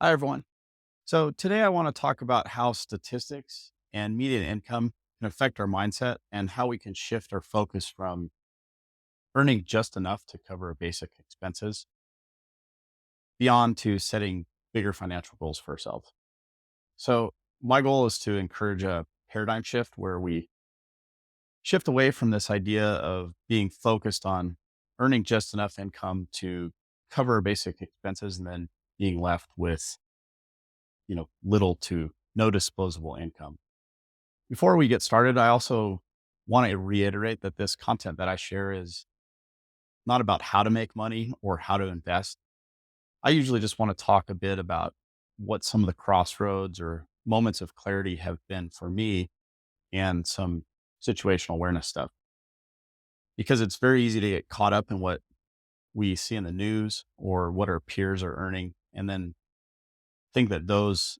Hi, everyone. So, today I want to talk about how statistics and median income can affect our mindset and how we can shift our focus from earning just enough to cover our basic expenses beyond to setting bigger financial goals for ourselves. So, my goal is to encourage a paradigm shift where we shift away from this idea of being focused on earning just enough income to cover our basic expenses and then being left with, little to no disposable income. Before we get started, I also want to reiterate that this content that I share is not about how to make money or how to invest. I usually just want to talk a bit about what some of the crossroads or moments of clarity have been for me and some situational awareness stuff, because it's very easy to get caught up in what we see in the news or what our peers are earning and then think that those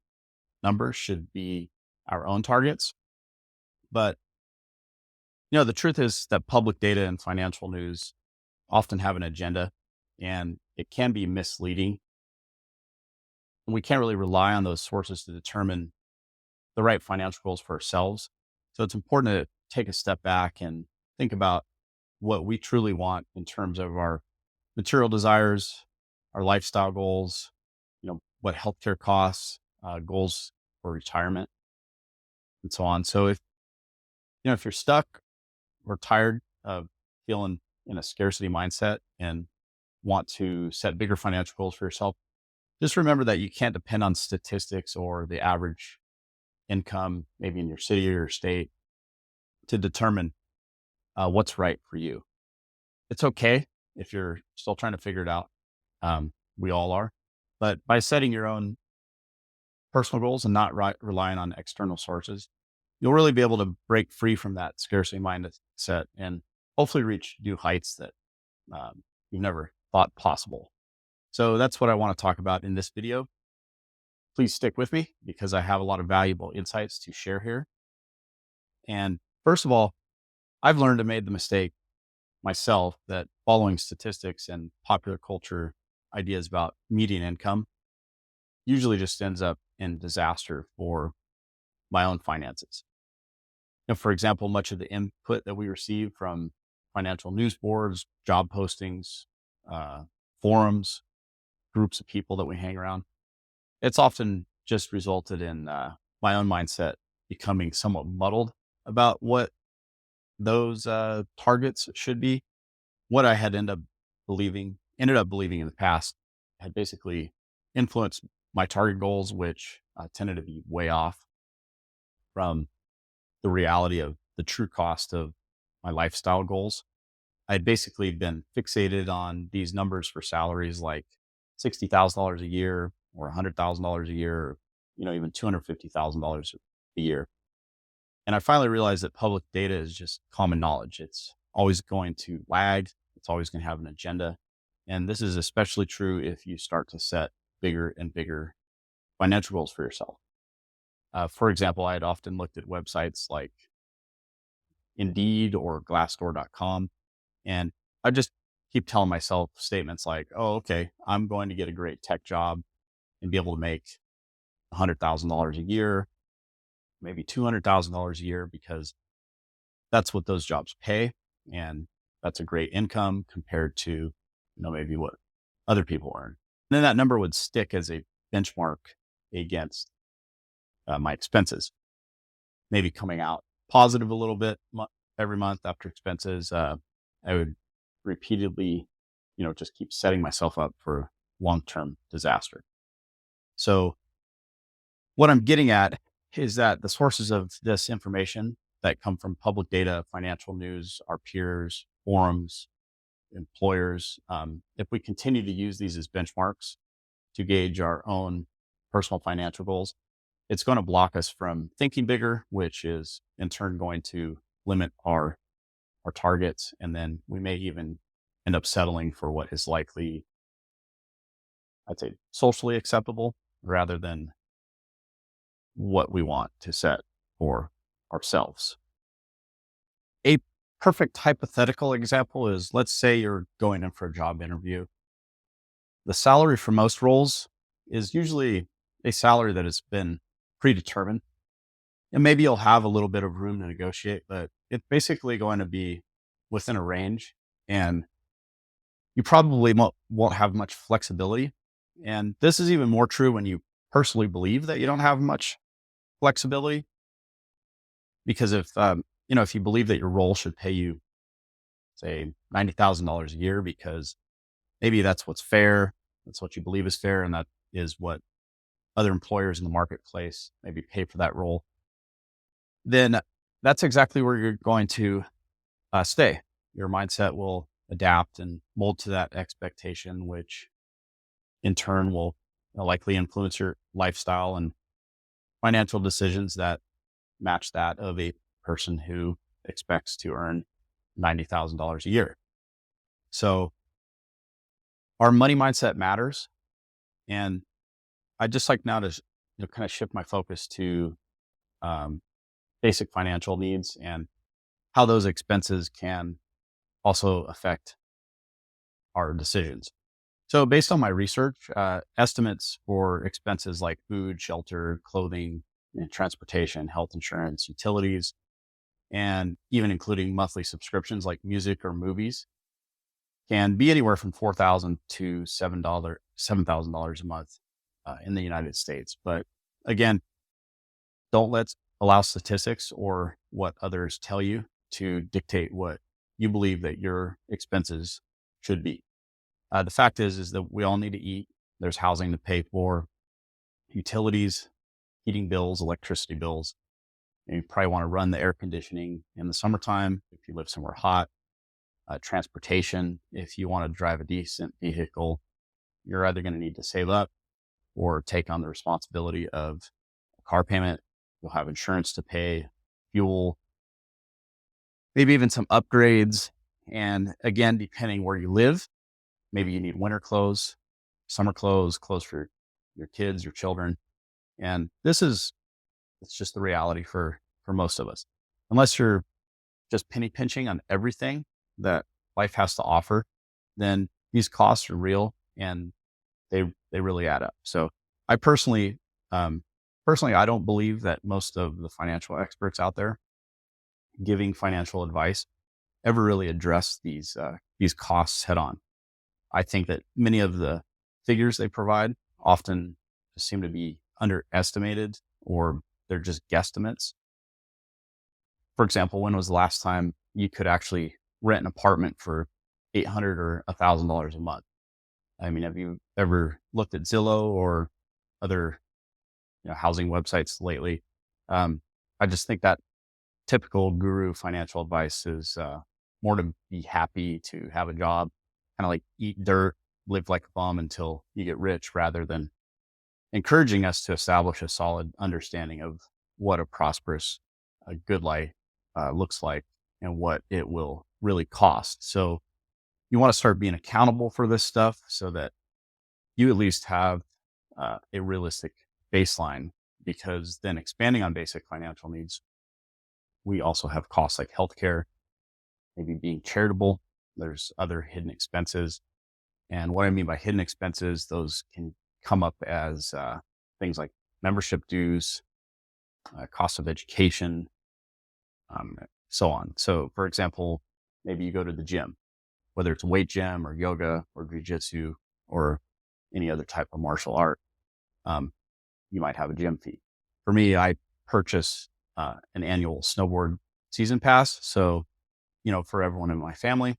numbers should be our own targets. But the truth is that public data and financial news often have an agenda, and it can be misleading. And we can't really rely on those sources to determine the right financial goals for ourselves. So it's important to take a step back and think about what we truly want in terms of our material desires, our lifestyle goals, what healthcare costs, goals for retirement, and so on. So if you're stuck or tired of feeling in a scarcity mindset and want to set bigger financial goals for yourself, just remember that you can't depend on statistics or the average income, maybe in your city or your state, to determine what's right for you. It's okay if you're still trying to figure it out. We all are. But by setting your own personal goals and not relying on external sources, you'll really be able to break free from that scarcity mindset and hopefully reach new heights that you've never thought possible. So that's what I want to talk about in this video. Please stick with me because I have a lot of valuable insights to share here. And first of all, I've learned and made the mistake myself that following statistics and popular culture ideas about median income usually just ends up in disaster for my own finances. For example, much of the input that we receive from financial news boards, job postings, uh, forums, groups of people that we hang around, it's often just resulted in my own mindset becoming somewhat muddled about what those targets should be. What I had ended up believing in the past had basically influenced my target goals, which tended to be way off from the reality of the true cost of my lifestyle goals. I'd basically been fixated on these numbers for salaries like $60,000 a year or $100,000 a year, or, even $250,000 a year. And I finally realized that public data is just common knowledge. It's always going to lag. It's always going to have an agenda. And this is especially true if you start to set bigger and bigger financial goals for yourself. For example, I had often looked at websites like Indeed or Glassdoor.com, and I just keep telling myself statements like, oh, okay, I'm going to get a great tech job and be able to make $100,000 a year, maybe $200,000 a year, because that's what those jobs pay. And that's a great income compared to, maybe what other people earn. And then that number would stick as a benchmark against my expenses, maybe coming out positive a little bit every month after expenses. I would repeatedly, just keep setting myself up for long-term disaster. So what I'm getting at is that the sources of this information that come from public data, financial news, our peers, forums, employers, if we continue to use these as benchmarks to gauge our own personal financial goals, it's going to block us from thinking bigger, which is in turn going to limit our targets. And then we may even end up settling for what is likely, I'd say, socially acceptable rather than what we want to set for ourselves. A perfect hypothetical example is, let's say you're going in for a job interview. The salary for most roles is usually a salary that has been predetermined. And maybe you'll have a little bit of room to negotiate, but it's basically going to be within a range. And you probably won't have much flexibility. And this is even more true when you personally believe that you don't have much flexibility, because if you believe that your role should pay you, say, $90,000 a year, because maybe that's what's fair, that's what you believe is fair, and that is what other employers in the marketplace maybe pay for that role, then that's exactly where you're going to stay. Your mindset will adapt and mold to that expectation, which in turn will likely influence your lifestyle and financial decisions that match that of a person who expects to earn $90,000 a year. So our money mindset matters. And I just like now to kind of shift my focus to um, basic financial needs and how those expenses can also affect our decisions. So, based on my research, estimates for expenses like food, shelter, clothing, and transportation, health insurance, utilities, and even including monthly subscriptions like music or movies can be anywhere from $4,000 to $7,000 a month in the United States. But again, don't allow statistics or what others tell you to dictate what you believe that your expenses should be. The fact is that we all need to eat. There's housing to pay for, utilities, heating bills, electricity bills. And you probably want to run the air conditioning in the summertime if you live somewhere hot. Transportation, if you want to drive a decent vehicle, you're either going to need to save up or take on the responsibility of a car payment. You'll have insurance to pay, fuel, maybe even some upgrades. And again, depending where you live, maybe you need winter clothes, summer clothes, clothes for your kids, your children. And it's just the reality for most of us. Unless you're just penny pinching on everything that life has to offer, then these costs are real and they really add up. So I personally, I don't believe that most of the financial experts out there giving financial advice ever really address these costs head on. I think that many of the figures they provide often just seem to be underestimated, or they're just guesstimates. For example, when was the last time you could actually rent an apartment for $800 or $1,000 a month? I mean, have you ever looked at Zillow or other housing websites lately? I just think that typical guru financial advice is more to be happy to have a job, kind of like eat dirt, live like a bum until you get rich, rather than encouraging us to establish a solid understanding of what a prosperous, a good life looks like and what it will really cost. So you want to start being accountable for this stuff so that you at least have a realistic baseline, because then expanding on basic financial needs, we also have costs like healthcare, maybe being charitable. There's other hidden expenses. And what I mean by hidden expenses, those can come up as things like membership dues, cost of education, so on. So, for example, maybe you go to the gym, whether it's a weight gym or yoga or jujitsu or any other type of martial art. You might have a gym fee. For me, I purchase an annual snowboard season pass. So, for everyone in my family,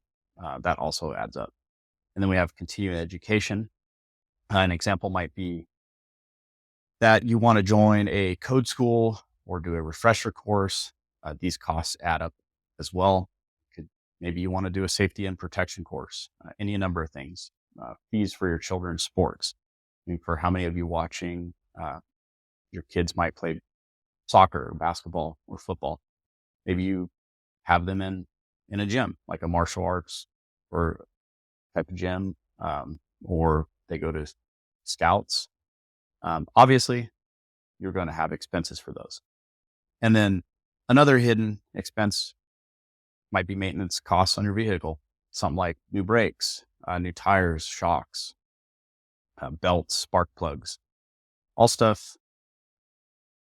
that also adds up. And then we have continuing education. An example might be that you want to join a code school or do a refresher course. These costs add up as well. Maybe you want to do a safety and protection course, any number of things. Fees for your children's sports. I mean, for how many of you watching, your kids might play soccer or basketball or football. Maybe you have them in a gym, like a martial arts or type of gym, or they go to scouts. Obviously, you're going to have expenses for those. And then another hidden expense might be maintenance costs on your vehicle, something like new brakes, new tires, shocks, belts, spark plugs, all stuff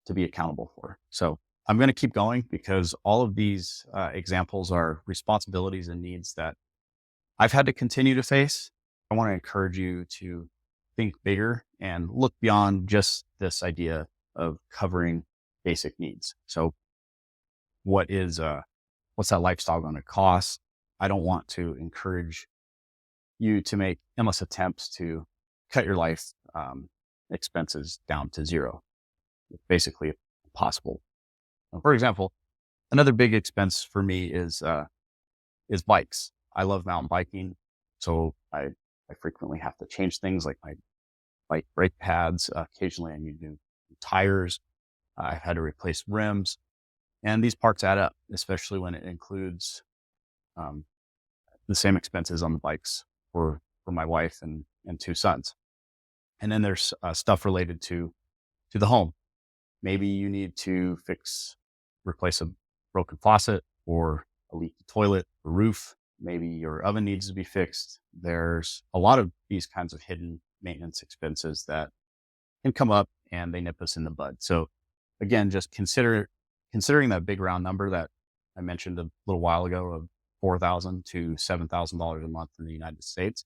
to be accountable for. So I'm going to keep going because all of these examples are responsibilities and needs that I've had to continue to face. I want to encourage you to think bigger and look beyond just this idea of covering basic needs. So what's that lifestyle going to cost? I don't want to encourage you to make endless attempts to cut your life expenses down to zero. It's basically impossible. For example, another big expense for me is bikes. I love mountain biking, so I frequently have to change things like my bike brake pads. Occasionally, I need new tires. I've had to replace rims, and these parts add up, especially when it includes um, the same expenses on the bikes for my wife and two sons. And then there's stuff related to the home. Maybe you need to replace a broken faucet or a leaky toilet or roof. Maybe your oven needs to be fixed. There's a lot of these kinds of hidden maintenance expenses that can come up and they nip us in the bud. So again, just considering that big round number that I mentioned a little while ago of $4,000 to $7,000 a month in the United States.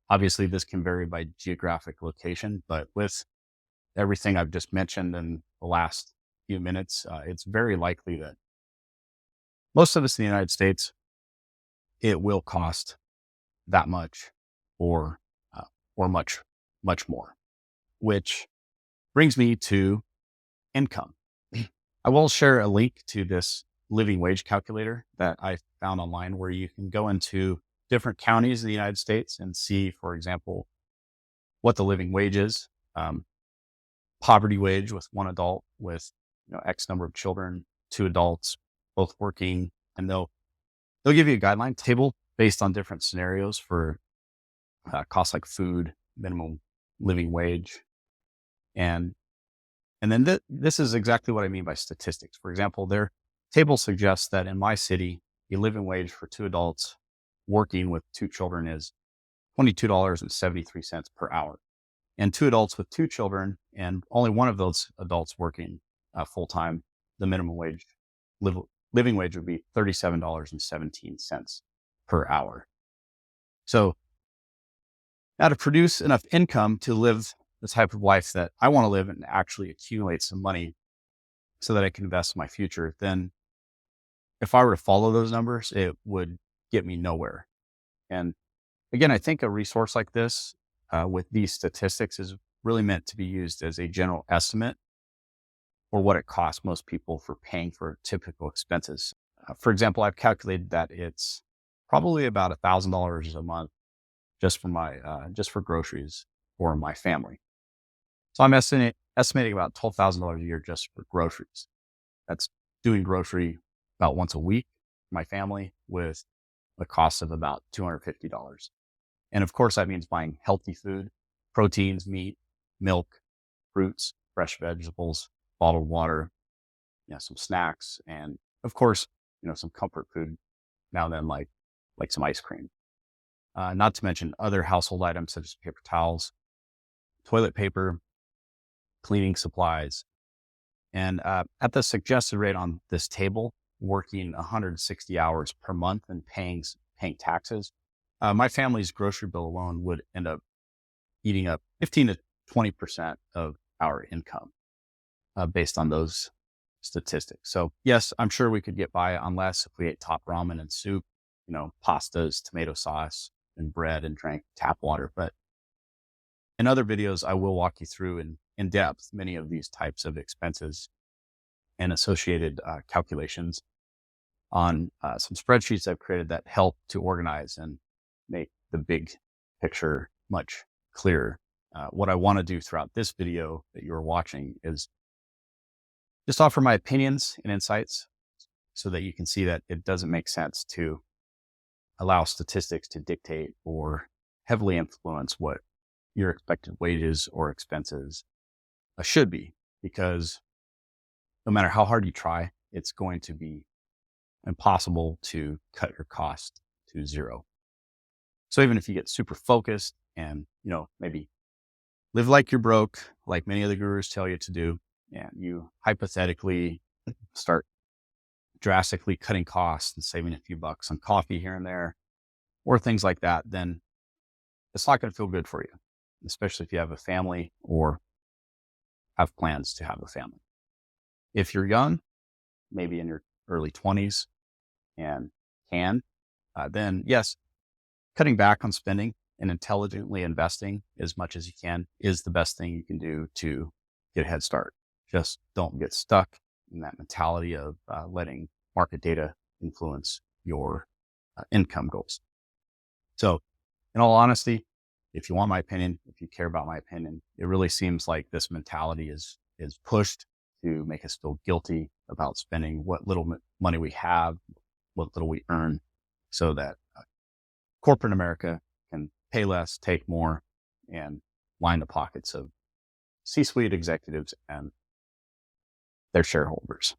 Obviously, this can vary by geographic location, but with everything I've just mentioned in the last few minutes, it's very likely that most of us in the United States, it will cost that much or, or much more, which brings me to income. I will share a link to this living wage calculator that I found online where you can go into different counties in the United States and see, for example, what the living wage is. Poverty wage with one adult with X number of children, two adults, both working, and they'll give you a guideline table based on different scenarios for costs like food, minimum living wage, and then this is exactly what I mean by statistics. For example, their table suggests that in my city, the living wage for two adults working with two children is $22.73 per hour. And two adults with two children and only one of those adults working full time, the minimum wage, living wage would be $37.17 per hour. So now to produce enough income to live the type of life that I want to live and actually accumulate some money so that I can invest in my future, then if I were to follow those numbers, it would get me nowhere. And again, I think a resource like this with these statistics is really meant to be used as a general estimate for what it costs most people for paying for typical expenses. For example, I've calculated that it's probably about $1,000 a month just for groceries for my family. So I'm estimating about $12,000 a year just for groceries. That's doing grocery about once a week for my family with a cost of about $250. And of course, that means buying healthy food, proteins, meat, milk, fruits, fresh vegetables, bottled water, some snacks, and of course, some comfort food now and then, like some ice cream. Not to mention other household items such as paper towels, toilet paper, cleaning supplies. And at the suggested rate on this table, working 160 hours per month and paying taxes, my family's grocery bill alone would end up eating up 15 to 20% of our income based on those statistics. So yes, I'm sure we could get by on less if we ate top ramen and soup, pastas, tomato sauce, and bread and drank tap water. But in other videos, I will walk you through in depth many of these types of expenses and associated calculations on some spreadsheets I've created that help to organize and make the big picture much clearer. What I want to do throughout this video that you're watching is just offer my opinions and insights so that you can see that it doesn't make sense to allow statistics to dictate or heavily influence what your expected wages or expenses should be, because no matter how hard you try, it's going to be impossible to cut your cost to zero. So even if you get super focused and, maybe live like you're broke, like many of the gurus tell you to do, and you hypothetically start drastically cutting costs and saving a few bucks on coffee here and there or things like that, then it's not going to feel good for you, especially if you have a family or have plans to have a family. If you're young, maybe in your early 20s and then yes, cutting back on spending and intelligently investing as much as you can is the best thing you can do to get a head start. Just don't get stuck in that mentality of letting market data influence your income goals. So, in all honesty, if you want my opinion, if you care about my opinion, it really seems like this mentality is pushed to make us feel guilty about spending what little money we have, what little we earn, so that corporate America can pay less, take more, and line the pockets of C-suite executives and their shareholders.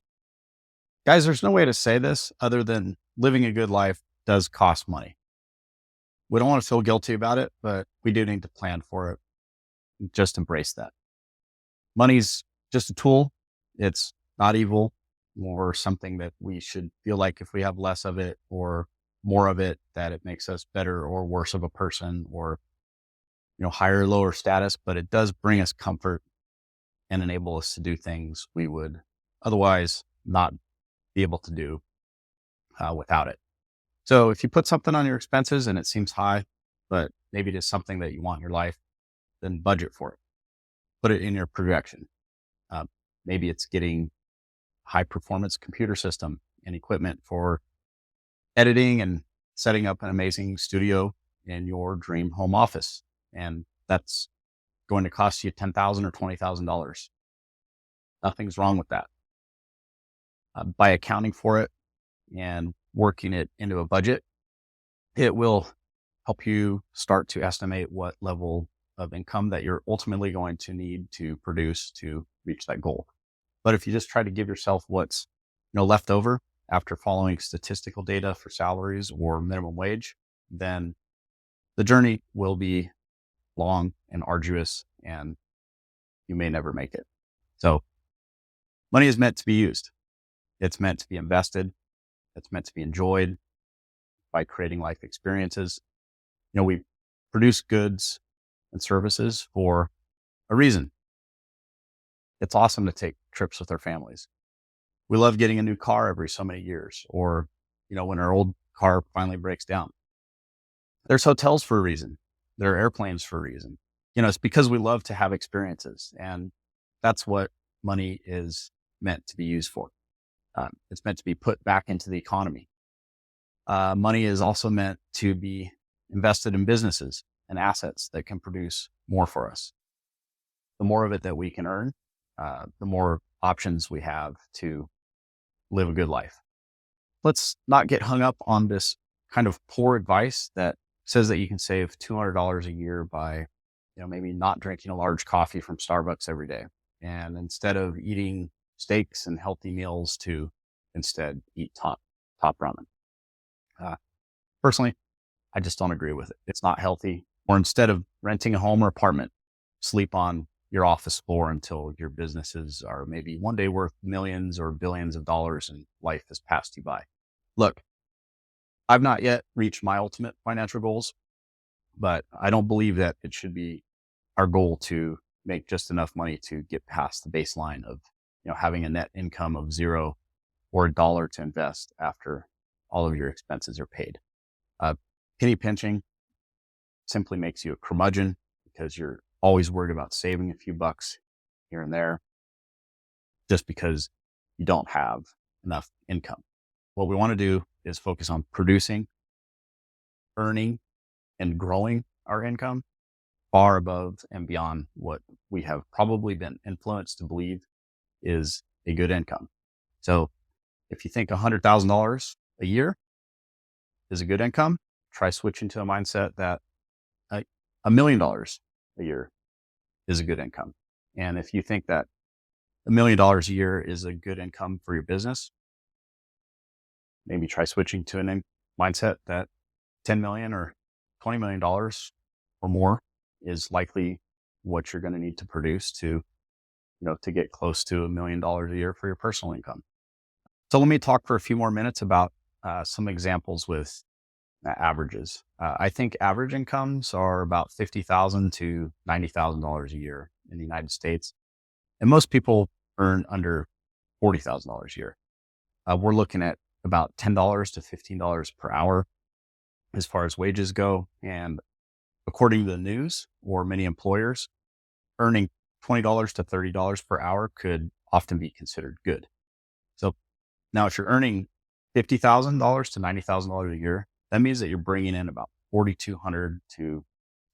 Guys, there's no way to say this other than living a good life does cost money. We don't want to feel guilty about it, but we do need to plan for it. Just embrace that. Money's just a tool. It's not evil or something that we should feel like if we have less of it or more of it, that it makes us better or worse of a person or, higher or lower status, but it does bring us comfort and enable us to do things we would otherwise not be able to do without it. So if you put something on your expenses and it seems high, but maybe it is something that you want in your life, then budget for it. Put it in your projection. Maybe it's getting high performance computer system and equipment for editing and setting up an amazing studio in your dream home office. And that's going to cost you $10,000 or $20,000. Nothing's wrong with that. By accounting for it and working it into a budget, it will help you start to estimate what level of income that you're ultimately going to need to produce to reach that goal. But if you just try to give yourself what's left over after following statistical data for salaries or minimum wage, then the journey will be long and arduous and you may never make it. So money is meant to be used. It's meant to be invested. It's meant to be enjoyed by creating life experiences. We produce goods and services for a reason. It's awesome to take trips with our families. We love getting a new car every so many years, or, when our old car finally breaks down. There's hotels for a reason. There are airplanes for a reason. It's because we love to have experiences, and that's what money is meant to be used for. It's meant to be put back into the economy. Money is also meant to be invested in businesses and assets that can produce more for us. The more of it that we can earn, the more options we have to live a good life. Let's not get hung up on this kind of poor advice that says that you can save $200 a year by, maybe not drinking a large coffee from Starbucks every day. And instead of eating steaks and healthy meals, to instead eat top ramen. Personally, I just don't agree with it. It's not healthy. Or instead of renting a home or apartment, sleep on your office floor until your businesses are maybe one day worth millions or billions of dollars and life has passed you by. Look, I've not yet reached my ultimate financial goals, but I don't believe that it should be our goal to make just enough money to get past the baseline of, having a net income of zero or $1 to invest after all of your expenses are paid. Penny pinching simply makes you a curmudgeon because you're always worried about saving a few bucks here and there just because you don't have enough income. What we want to do is focus on producing, earning, and growing our income far above and beyond what we have probably been influenced to believe is a good income. So if you think $100,000 a year is a good income, try switching to a mindset that $1 million a year is a good income. And if you think that $1 million a year is a good income for your business, maybe try switching to a mindset that $10 million or $20 million or more is likely what you're going to need to produce to get close to $1 million a year for your personal income. So let me talk for a few more minutes about some examples with averages. I think average incomes are about $50,000 to $90,000 a year in the United States, and most people earn under $40,000 a year. We're looking at about $10 to $15 per hour as far as wages go, and according to the news or many employers, earning $20 to $30 per hour could often be considered good. So now, if you're earning $50,000 to $90,000 a year, that means that you're bringing in about $4,200 to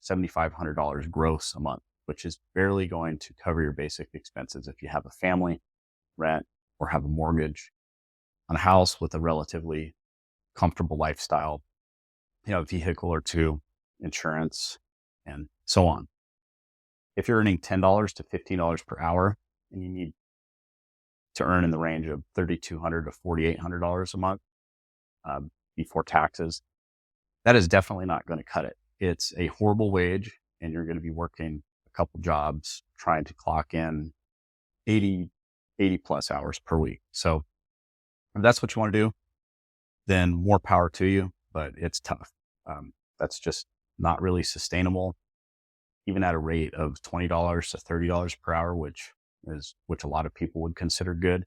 $7,500 gross a month, which is barely going to cover your basic expenses if you have a family, rent, or have a mortgage on a house with a relatively comfortable lifestyle, a vehicle or two, insurance, and so on. If you're earning $10 to $15 per hour and you need to earn in the range of $3,200 to $4,800 a month before taxes, that is definitely not going to cut it. It's a horrible wage, and you're going to be working a couple jobs trying to clock in 80 plus hours per week. So if that's what you want to do, then more power to you, but it's tough. That's just not really sustainable, even at a rate of $20 to $30 per hour, which a lot of people would consider good.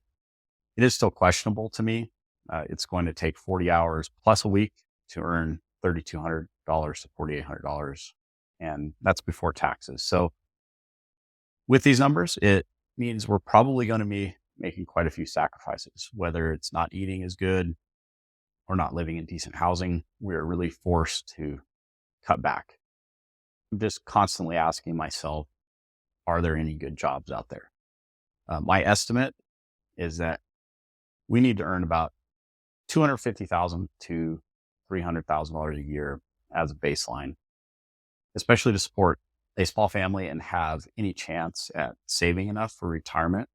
It is still questionable to me. It's going to take 40 hours plus a week to earn $3,200 to $4,800, and that's before taxes. So with these numbers, it means we're probably going to be making quite a few sacrifices, whether it's not eating as good or not living in decent housing. We're really forced to cut back. I'm just constantly asking myself, are there any good jobs out there? My estimate is that we need to earn about $250,000 to $300,000 a year as a baseline, especially to support a small family and have any chance at saving enough for retirement.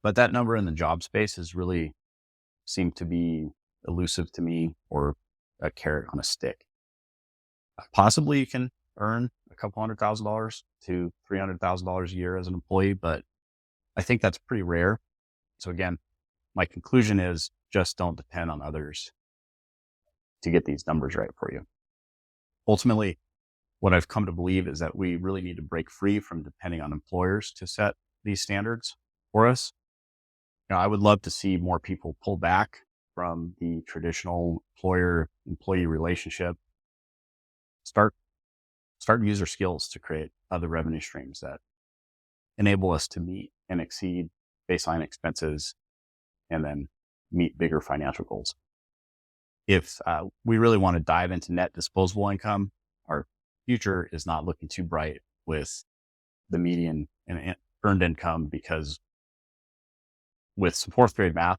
But that number in the job space has really seemed to be elusive to me, or a carrot on a stick. Possibly you can earn a couple $100,000 to $300,000 a year as an employee, but I think that's pretty rare. So again, my conclusion is just don't depend on others to get these numbers right for you. Ultimately, what I've come to believe is that we really need to break free from depending on employers to set these standards for us. I would love to see more people pull back from the traditional employer-employee relationship, start use their skills to create other revenue streams that enable us to meet and exceed baseline expenses and then meet bigger financial goals. If we really want to dive into net disposable income, our future is not looking too bright with the median and earned income, because with some fourth grade math,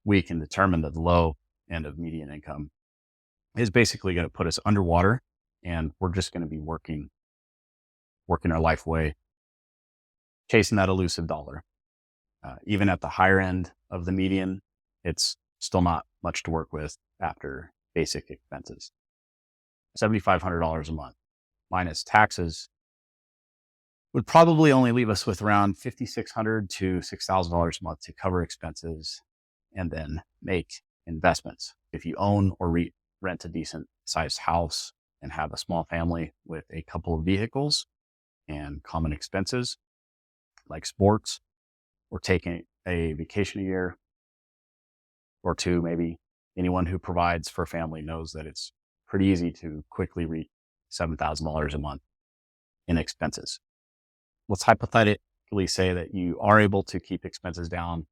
we can determine that the low end of median income is basically going to put us underwater, and we're just going to be working our life away, chasing that elusive dollar. Even at the higher end of the median, it's still not much to work with after basic expenses. $7,500 a month minus taxes would probably only leave us with around $5,600 to $6,000 a month to cover expenses and then make investments. If you own or rent a decent sized house and have a small family with a couple of vehicles and common expenses like sports, or taking a vacation a year or two, maybe, anyone who provides for a family knows that it's pretty easy to quickly reach $7,000 a month in expenses. Let's hypothetically say that you are able to keep expenses down,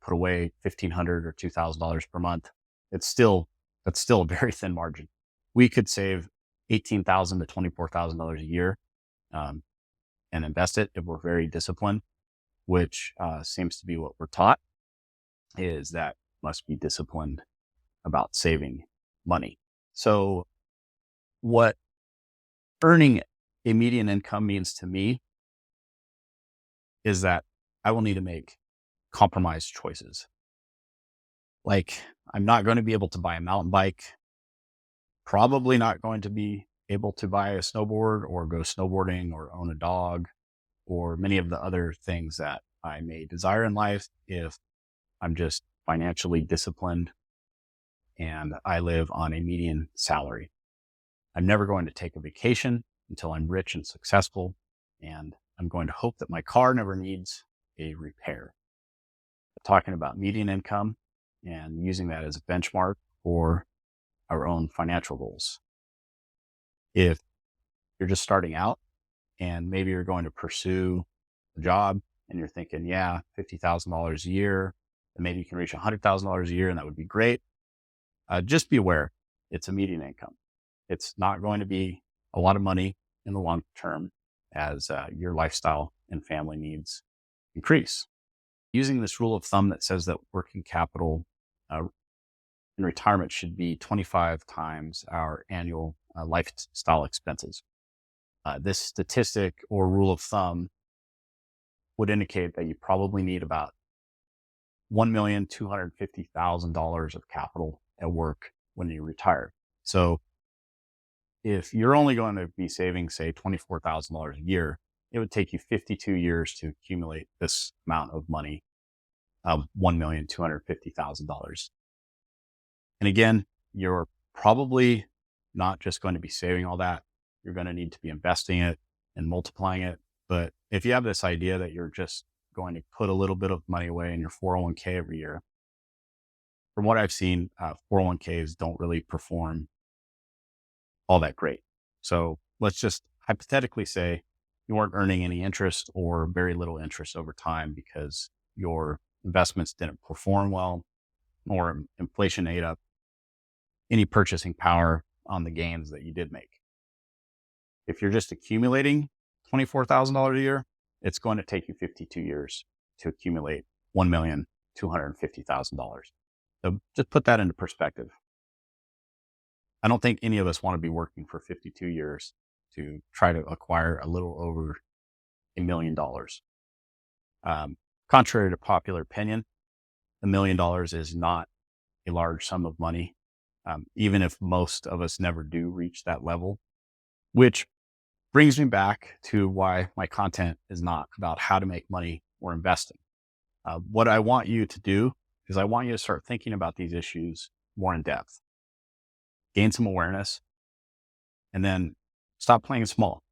put away $1,500 or $2,000 per month. That's still a very thin margin. We could save $18,000 to $24,000 a year and invest it if we're very disciplined, which seems to be what we're taught, is that must be disciplined about saving money. So what earning a median income means to me is that I will need to make compromised choices. Like, I'm not going to be able to buy a mountain bike, probably not going to be able to buy a snowboard or go snowboarding or own a dog or many of the other things that I may desire in life if I'm just financially disciplined and I live on a median salary. I'm never going to take a vacation until I'm rich and successful, and I'm going to hope that my car never needs a repair. Talking about median income and using that as a benchmark for our own financial goals. If you're just starting out and maybe you're going to pursue a job and you're thinking, yeah, $50,000 a year, and maybe you can reach $100,000 a year, and that would be great. Just be aware it's a median income. It's not going to be a lot of money in the long term as your lifestyle and family needs increase. Using this rule of thumb that says that working capital in retirement should be 25 times our annual lifestyle expenses. This statistic or rule of thumb would indicate that you probably need about $1,250,000 of capital at work when you retire. So if you're only going to be saving, say, $24,000 a year, it would take you 52 years to accumulate this amount of money of $1,250,000. And again, you're probably not just going to be saving all that. You're going to need to be investing it and multiplying it. But if you have this idea that you're just going to put a little bit of money away in your 401k every year, from what I've seen, 401ks don't really perform all that great. So let's just hypothetically say you weren't earning any interest or very little interest over time because your investments didn't perform well or inflation ate up any purchasing power on the gains that you did make. If you're just accumulating $24,000 a year, it's going to take you 52 years to accumulate $1,250,000. So just put that into perspective. I don't think any of us want to be working for 52 years to try to acquire a little over $1 million. Contrary to popular opinion, $1 million is not a large sum of money, even if most of us never do reach that level, which brings me back to why my content is not about how to make money or investing. What I want you to do is I want you to start thinking about these issues more in depth, gain some awareness, and then stop playing small.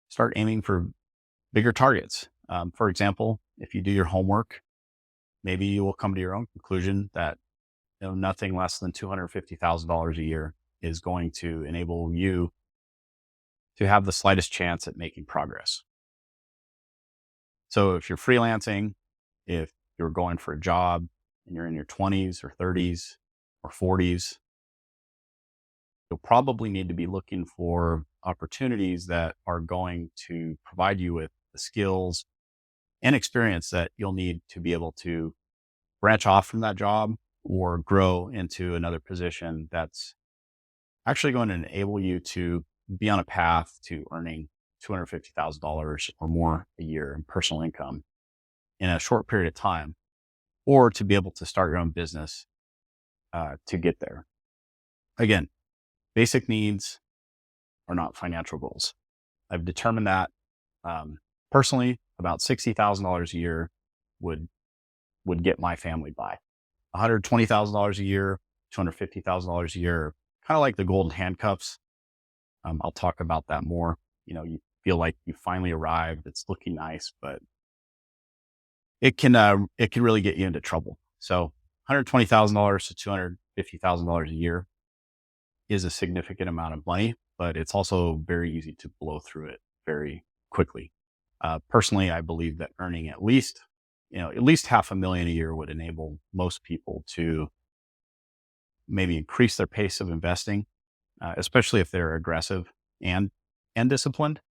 Start aiming for bigger targets. For example, if you do your homework, maybe you will come to your own conclusion that nothing less than $250,000 a year is going to enable you to have the slightest chance at making progress. So if you're freelancing, if you're going for a job and you're in your 20s or 30s or 40s, you'll probably need to be looking for opportunities that are going to provide you with the skills and experience that you'll need to be able to branch off from that job or grow into another position that's actually going to enable you to be on a path to earning $250,000 or more a year in personal income in a short period of time, or to be able to start your own business to get there. Again, basic needs are not financial goals. I've determined that personally, about $60,000 a year would get my family by. $120,000 a year, $250,000 a year, kind of like the golden handcuffs. I'll talk about that more. You feel like you finally arrived. It's looking nice, but it can really get you into trouble. So $120,000 to $250,000 a year is a significant amount of money, but it's also very easy to blow through it very quickly. Personally, I believe that earning at least $500,000 a year would enable most people to maybe increase their pace of investing, especially if they're aggressive and disciplined,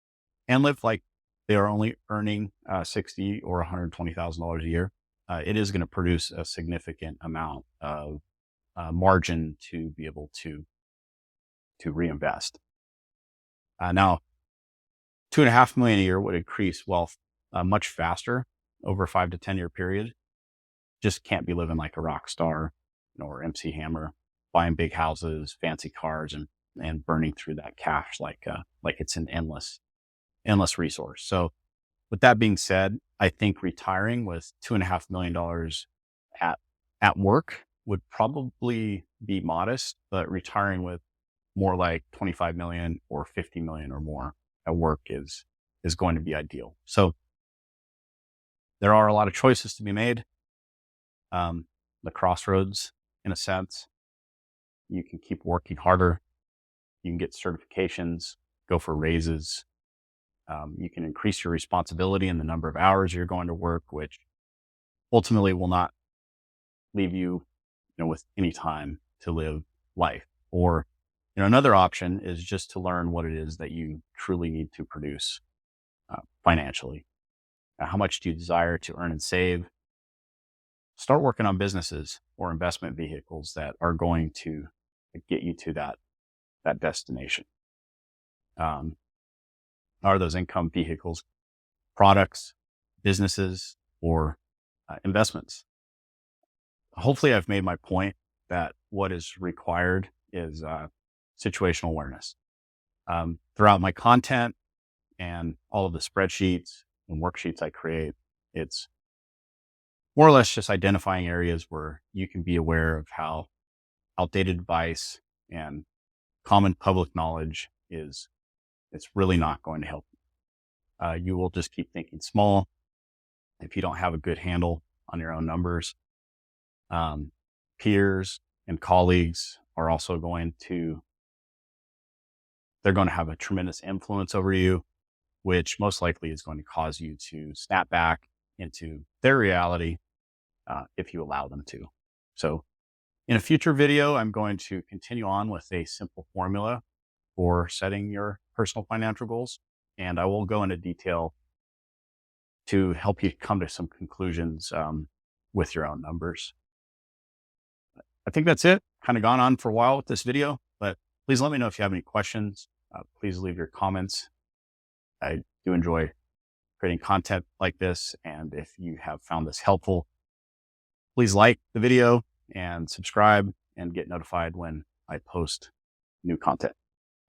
and live like they are only earning $60,000 or $120,000 a year. It is going to produce a significant amount of margin to be able to reinvest. Now, $2.5 million a year would increase wealth much faster over a 5 to 10 year period. Just can't be living like a rock star, or MC Hammer, buying big houses, fancy cars, and and burning through that cash like it's an endless resource. So with that being said, I think retiring with $2.5 million at work would probably be modest, but retiring with more like 25 million or 50 million or more at work is going to be ideal. So there are a lot of choices to be made. The crossroads, in a sense, you can keep working harder. You can get certifications, go for raises. You can increase your responsibility and the number of hours you're going to work, which ultimately will not leave you, with any time to live life. Or, another option is just to learn what it is that you truly need to produce financially. How much do you desire to earn and save? Start working on businesses or investment vehicles that are going to get you to that destination. Are those income vehicles products, businesses, or investments? Hopefully, I've made my point that what is required is situational awareness. Throughout my content and all of the spreadsheets and worksheets I create, it's more or less just identifying areas where you can be aware of how outdated advice and common public knowledge it's really not going to help you. You will just keep thinking small if you don't have a good handle on your own numbers. Peers and colleagues are also they're going to have a tremendous influence over you, which most likely is going to cause you to snap back into their reality if you allow them to. So in a future video, I'm going to continue on with a simple formula for setting your personal financial goals. And I will go into detail to help you come to some conclusions with your own numbers. I think that's it. Kind of gone on for a while with this video, but please let me know if you have any questions. Please leave your comments. I do enjoy creating content like this. And if you have found this helpful, please like the video and subscribe and get notified when I post new content.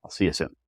I'll see you soon.